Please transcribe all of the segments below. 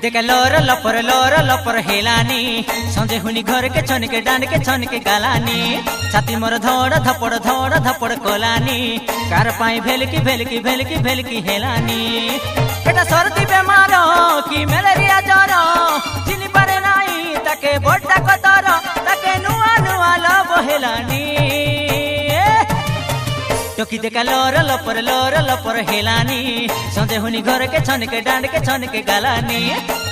देखा लोर लपर हेलानी संजे हुनी घर के छन के डांड के छन के गालानी छाती मोर धड़ धपड़ कोलानी कार पाई भेल की हेलानी एटा सर्दी बेमार कि मलेरिया ज्वर चिनी पारे नाई ताके बड्डा कतर ताके नुआ लब हेलानी टोकी देखा लोर लपर हेलानी संजे हुनी घर के छन के डांड के छन के गालानी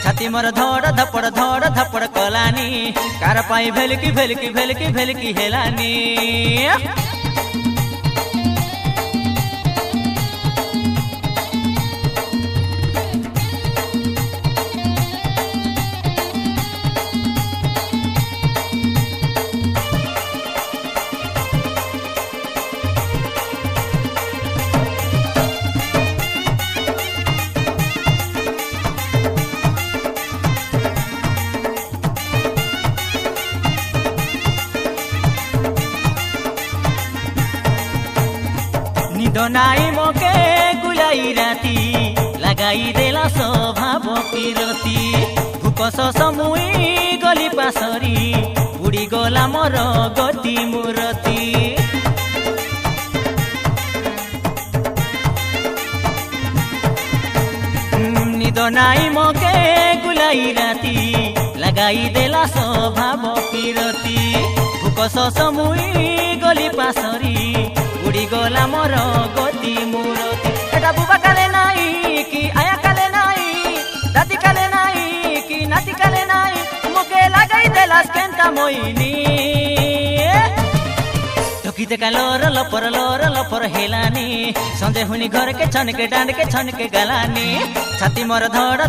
छाती मोर धड़ धपड़ कोलानी कार पाई भेल की हेलानी निदनाई मोके गुलाई राती लगाई देला स्वभाव पिरती भूकस समुई गली पासरी बुड़ी गला मोर गति मूरती निदनाई मोके गुलाई राती लगाई देला स्वभाव पिरती भूकस समुई गली पासरी उड़ी गोला मोर गति मूरती एटा बुबा काले नाई कि आया काले नाई दादी काले नाई कि नाती काले नाई मुके लगाई देला केंता मोइनी टोकी देखा लोर लपर हेलानी संजे हुनी घर के छन के डांड के छन के गालानी छाती मोर धड़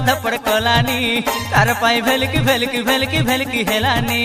धपड़ कोलानी कार पाई भेल की हेलानी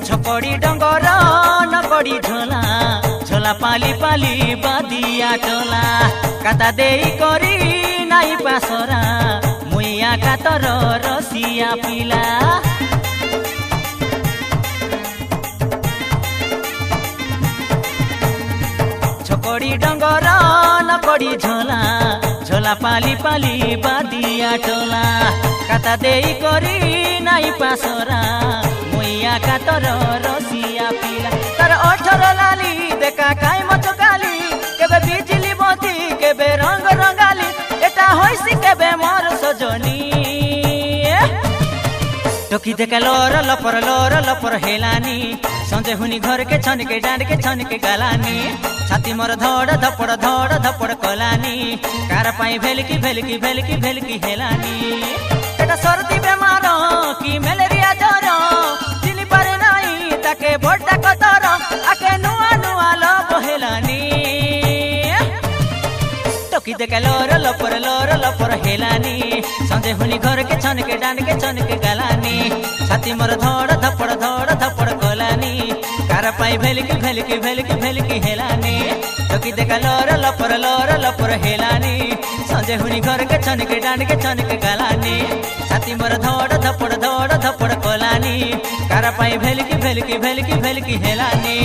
छकड़ी डंगर नकड़ी झोला पाली बादिया टोला काता देई करी नाई पासरा मुइया कातर रसिया पिला छकड़ी डंगर नकड़ी झोला पाली बादिया टोला काता देई करी नाई पासरा मुइया कातर रसिया पिला तार 18 लाली देखा काई मत गाली केबे बिजली बती केबे रंग रंगाली एटा होइसी केबे मोर सजनी टोकी देखा लोर लपर हेलानी संजे हुनी घर के छन के डांड के छन के गालानी छाती मोर धड़ धपड़ कोलानी कार पाई भेल की हेलानी एटा सर्दी बेमार कि मलेरिया ज्वर चिनी पारे नाई ताके बड्डा कतर आके नुआ लब हेलानी टोकी देखा लोर लपर हेलानी संजे हुनी घर के छन के डांड के छन के गालानी छाती मोर धड़ धपड़ कोलानी कार पाई भेल की हेलानी टोकी देखा लोर लपर हेलानी संजे हुनी घर के छन के डांड के छन के गालानी छाती मोर धड़ धपड़ कोलानी कार पाई भेल की हेलानी।